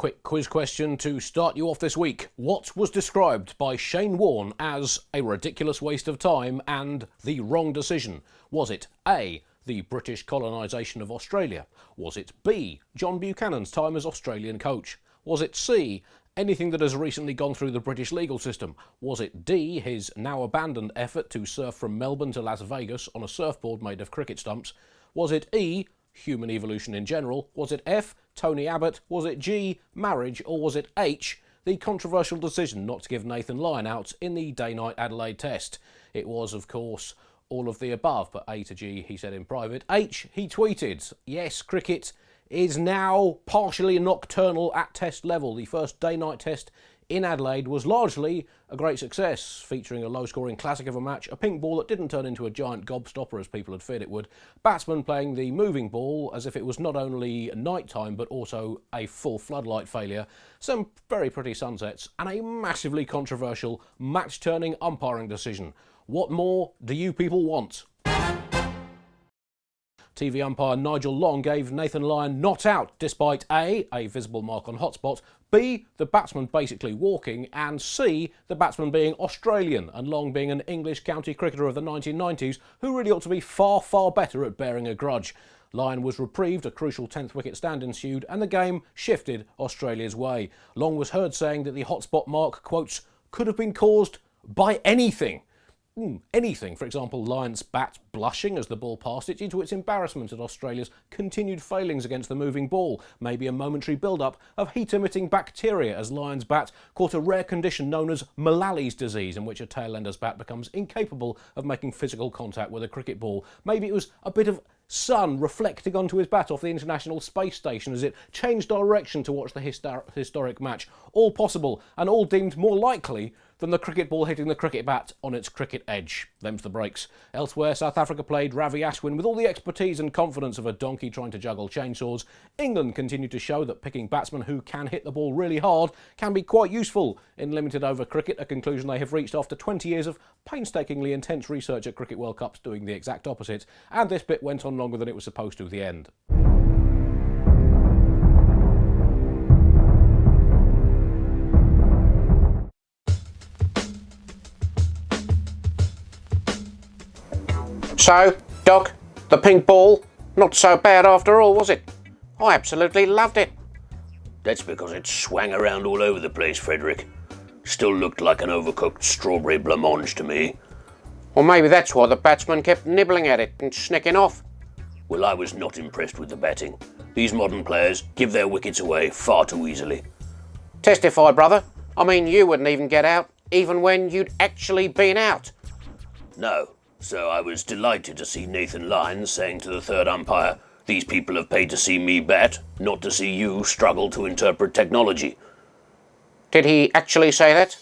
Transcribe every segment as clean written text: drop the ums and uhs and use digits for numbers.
quick quiz question to start you off this week. What was described by Shane Warne as a ridiculous waste of time and the wrong decision? Was it A, the British colonisation of Australia? Was it B, John Buchanan's time as Australian coach? Was it C, anything that has recently gone through the British legal system? Was it D, his now abandoned effort to surf from Melbourne to Las Vegas on a surfboard made of cricket stumps? Was it E, human evolution in general? Was it F, Tony Abbott? Was it G, marriage? Or was it H, the controversial decision not to give Nathan Lyon out in the day-night Adelaide test? It was, of course, all of the above, but A to G, he said in private. H, he tweeted, yes, cricket is now partially nocturnal at test level. The first day-night test in Adelaide was largely a great success, featuring a low-scoring classic of a match, a pink ball that didn't turn into a giant gobstopper as people had feared it would, batsmen playing the moving ball as if it was not only night time but also a full floodlight failure, some very pretty sunsets, and a massively controversial match-turning umpiring decision. What more do you people want? TV umpire Nigel Llong gave Nathan Lyon not out despite A, a visible mark on hotspot, B, the batsman basically walking, and C, the batsman being Australian and Long being an English county cricketer of the 1990s who really ought to be far, far better at bearing a grudge. Lyon was reprieved, a crucial 10th wicket stand ensued, and the game shifted Australia's way. Long was heard saying that the hotspot mark, quotes, could have been caused by anything. Anything. For example, Lyon's bat blushing as the ball passed it due to its embarrassment at Australia's continued failings against the moving ball. Maybe a momentary build-up of heat-emitting bacteria as Lyon's bat caught a rare condition known as Mullally's disease, in which a tail-ender's bat becomes incapable of making physical contact with a cricket ball. Maybe it was a bit of sun reflecting onto his bat off the International Space Station as it changed direction to watch the historic match. All possible, and all deemed more likely than the cricket ball hitting the cricket bat on its cricket edge. Them's the breaks. Elsewhere, South Africa played Ravi Ashwin with all the expertise and confidence of a donkey trying to juggle chainsaws. England continued to show that picking batsmen who can hit the ball really hard can be quite useful in limited over cricket, a conclusion they have reached after 20 years of painstakingly intense research at Cricket World Cups doing the exact opposite. And this bit went on longer than it was supposed to, the end. So, Doc, the pink ball, not so bad after all, was it? I absolutely loved it. That's because it swang around all over the place, Frederick. Still looked like an overcooked strawberry blancmange to me. Or maybe that's why the batsman kept nibbling at it and snicking off. Well, I was not impressed with the batting. These modern players give their wickets away far too easily. Testify, brother. I mean, you wouldn't even get out, even when you'd actually been out. No. So I was delighted to see Nathan Lyon saying to the third umpire, these people have paid to see me bat, not to see you struggle to interpret technology. Did he actually say that?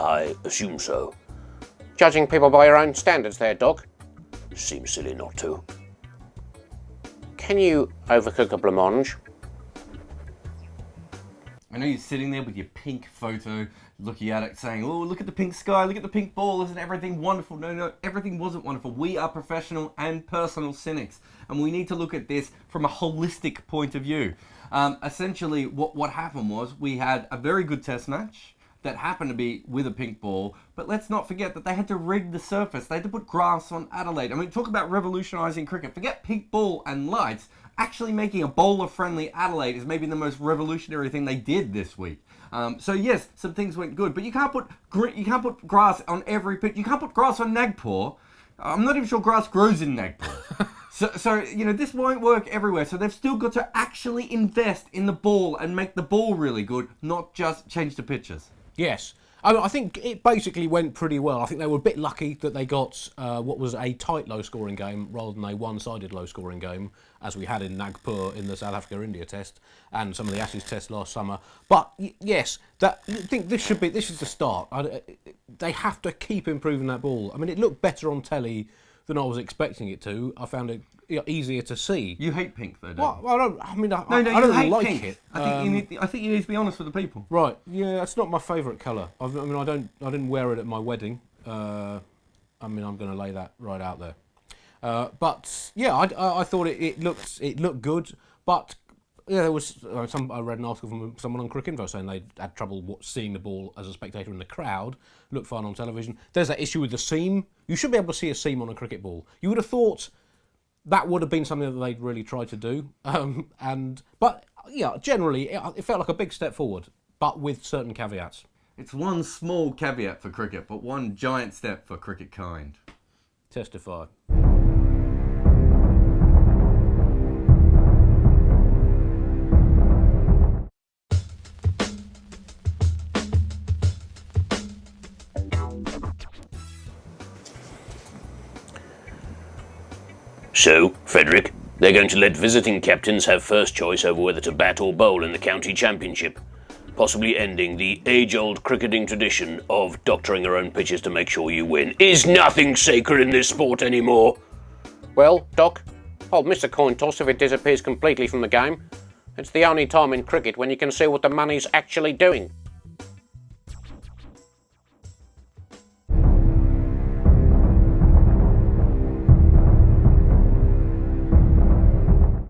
I assume so. Judging people by your own standards there, Doc. Seems silly not to. Can you overcook a blancmange? I know you're sitting there with your pink photo, looking at it saying, oh, look at the pink sky, look at the pink ball, isn't everything wonderful? No, everything wasn't wonderful. We are professional and personal cynics, and we need to look at this from a holistic point of view. Essentially, what happened was we had a very good test match that happened to be with a pink ball, but let's not forget that they had to rig the surface. They had to put grass on Adelaide. I mean, talk about revolutionising cricket. Forget pink ball and lights. Actually making a bowler-friendly Adelaide is maybe the most revolutionary thing they did this week. So yes, some things went good, but you can't put grass on every pitch. You can't put grass on Nagpur. I'm not even sure grass grows in Nagpur. So you know, this won't work everywhere. So they've still got to actually invest in the ball and make the ball really good, not just change the pitches. Yes. I think it basically went pretty well. I think they were a bit lucky that they got what was a tight low-scoring game rather than a one-sided low-scoring game, as we had in Nagpur in the South Africa-India test and some of the Ashes tests last summer. But yes, I think this is the start. They have to keep improving that ball. I mean, it looked better on telly than I was expecting it to. I found it easier to see. You hate pink, though, don't you? Well, I don't. I mean, I you don't hate like pink. it. I think you need to be honest with the people. Right. Yeah, it's not my favourite colour. I mean, I didn't wear it at my wedding. I mean, I'm going to lay that right out there. But yeah, I thought it looked good. But Yeah, there was I read an article from someone on Cricinfo saying they had trouble seeing the ball as a spectator in the crowd. Looked fine on television. There's that issue with the seam. You should be able to see a seam on a cricket ball. You would have thought that would have been something that they'd really tried to do. But yeah, generally it felt like a big step forward, but with certain caveats. It's one small caveat for cricket, but one giant step for cricket kind. Testify. So, Frederick, they're going to let visiting captains have first choice over whether to bat or bowl in the county championship, possibly ending the age-old cricketing tradition of doctoring your own pitches to make sure you win. Is nothing sacred in this sport anymore? Well, Doc, I'll miss a coin toss if it disappears completely from the game. It's the only time in cricket when you can see what the money's actually doing.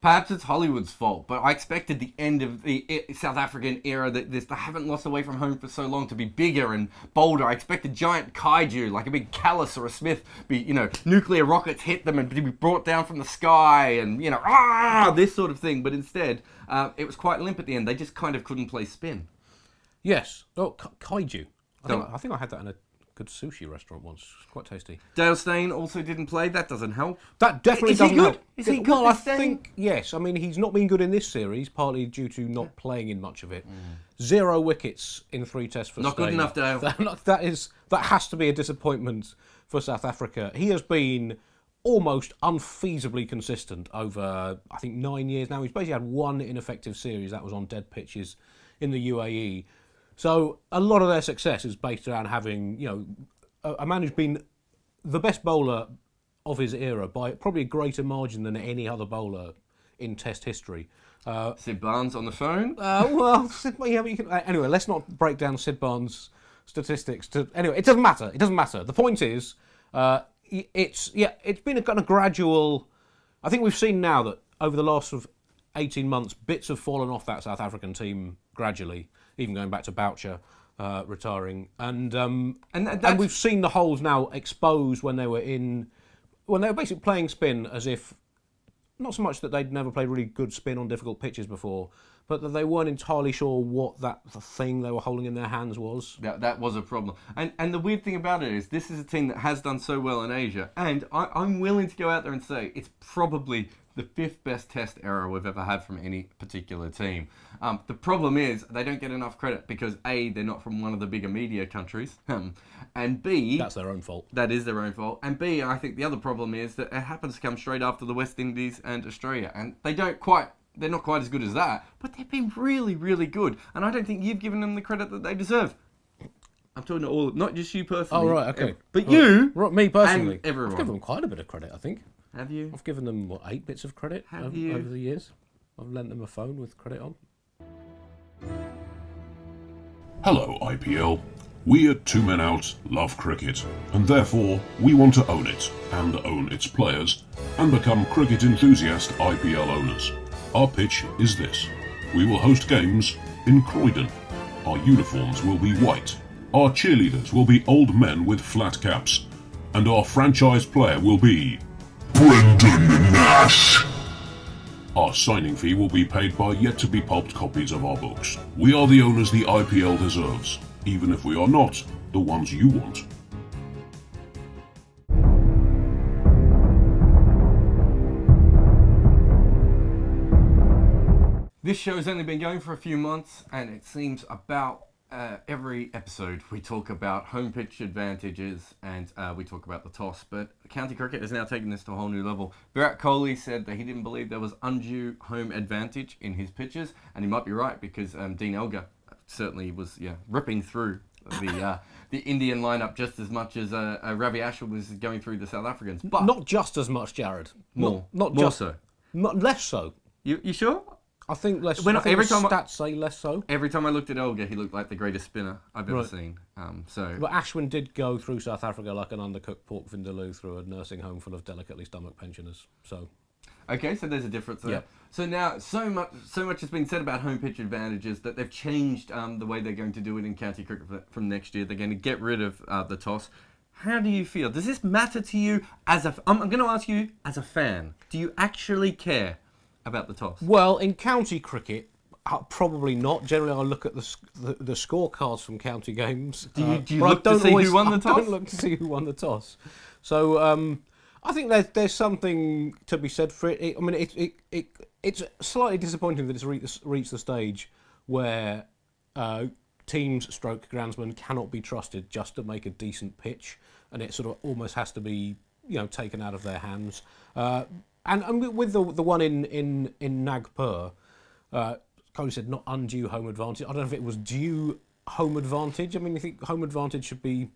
Perhaps it's Hollywood's fault, but I expected the end of the South African era, that they haven't lost away from home for so long, to be bigger and bolder. I expected giant kaiju, like a big Callis or a Smith, nuclear rockets hit them and be brought down from the sky and, this sort of thing. But instead, it was quite limp at the end. They just kind of couldn't play spin. Yes. Oh, kaiju. I think I had that in a good sushi restaurant once. It's quite tasty. Dale Steyn also didn't play. That doesn't help. That definitely Is he doesn't good? help. Is he good, Well, I this Steyn? think, yes. I mean, he's not been good in this series, partly due to not playing in much of it. 0 wickets in 3 tests for Not good Steyn. enough, Dale. That has to be a disappointment for South Africa. He has been almost unfeasibly consistent over, I think, 9 years now. He's basically had one ineffective series. That was on dead pitches in the UAE. So a lot of their success is based around having, a man who's been the best bowler of his era by probably a greater margin than any other bowler in Test history. Sid Barnes on the phone. Anyway, let's not break down Sid Barnes' statistics. Anyway, it doesn't matter. It doesn't matter. The point is, it's been a kind of gradual. I think we've seen now that over the last sort of 18 months, bits have fallen off that South African team gradually, even going back to Boucher retiring, and we've seen the holes now exposed when they were basically playing spin as if, not so much that they'd never played really good spin on difficult pitches before, but that they weren't entirely sure what the thing they were holding in their hands was. That was a problem. And the weird thing about it is, this is a team that has done so well in Asia, and I'm willing to go out there and say it's probably the 5th best Test era we've ever had from any particular team. The problem is they don't get enough credit because A, they're not from one of the bigger media countries, and B, That's their own fault. that is their own fault. And B, I think the other problem is that it happens to come straight after the West Indies and Australia, and they're not quite as good as that, but they've been really, really good. And I don't think you've given them the credit that they deserve. I'm talking to all, not just you personally. Oh, right, okay. But you, Right, me personally. and everyone. I've given them quite a bit of credit, I think. Have you? I've given them, 8 bits of credit over the years. I've lent them a phone with credit on. Hello, IPL. We at Two Men Out love cricket, and therefore we want to own it, and own its players, and become cricket enthusiast IPL owners. Our pitch is this. We will host games in Croydon. Our uniforms will be white. Our cheerleaders will be old men with flat caps. And our franchise player will be Brendan Nash. Our signing fee will be paid by yet-to-be pulped copies of our books. We are the owners the IPL deserves, even if we are not the ones you want. This show's only been going for a few months, and it seems about every episode we talk about home pitch advantages and we talk about the toss, but county cricket has now taken this to a whole new level. Virat Kohli said that he didn't believe there was undue home advantage in his pitches, and he might be right, because Dean Elgar certainly was ripping through the Indian lineup just as much as Ravi Ashwin was going through the South Africans. But Not just as much, Jared. more, Not more just, so. Not less so. You sure? I think less. When- I think every the time I- stats say less so. Every time I looked at Elgar, he looked like the greatest spinner I've ever Right. seen. But Ashwin did go through South Africa like an undercooked pork vindaloo through a nursing home full of delicately stomached pensioners. So Okay, so there's a difference there. Yep. So now, so much has been said about home pitch advantages that they've changed the way they're going to do it in county cricket from next year. They're going to get rid of the toss. How do you feel? Does this matter to you as a? I'm going to ask you as a fan. Do you actually care about the toss? Well, in county cricket, probably not. Generally, I look at the scorecards from county games. Do you but look to see who won the I toss? don't look to see who won the toss. So I think there's something to be said for it. I mean, it's slightly disappointing that it's reached the stage where teams stroke groundsmen cannot be trusted just to make a decent pitch, and it sort of almost has to be taken out of their hands. And with the one in Nagpur, Cody said not undue home advantage. I don't know if it was due home advantage. I mean, I think home advantage should be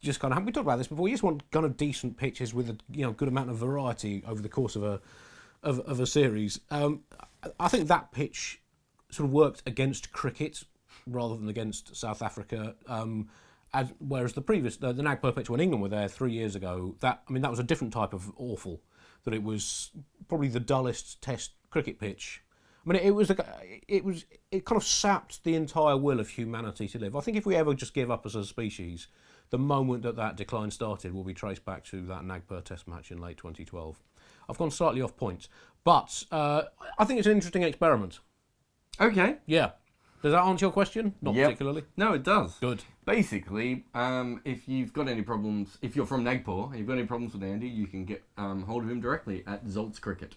just kind of. We talked about this before. You just want kind of decent pitches with a good amount of variety over the course of a series. I think that pitch sort of worked against cricket rather than against South Africa. Whereas the previous the Nagpur pitch when England were there 3 years ago, that was a different type of awful. That it was probably the dullest Test cricket pitch. I mean, it kind of sapped the entire will of humanity to live. I think if we ever just give up as a species, the moment that decline started will be traced back to that Nagpur Test match in late 2012. I've gone slightly off point, but I think it's an interesting experiment. Okay. Yeah. Does that answer your question? Not Yep. particularly. No, it does. Good. Basically, if you've got any problems, if you're from Nagpur and you've got any problems with Andy, you can get hold of him directly at Zolt's Cricket.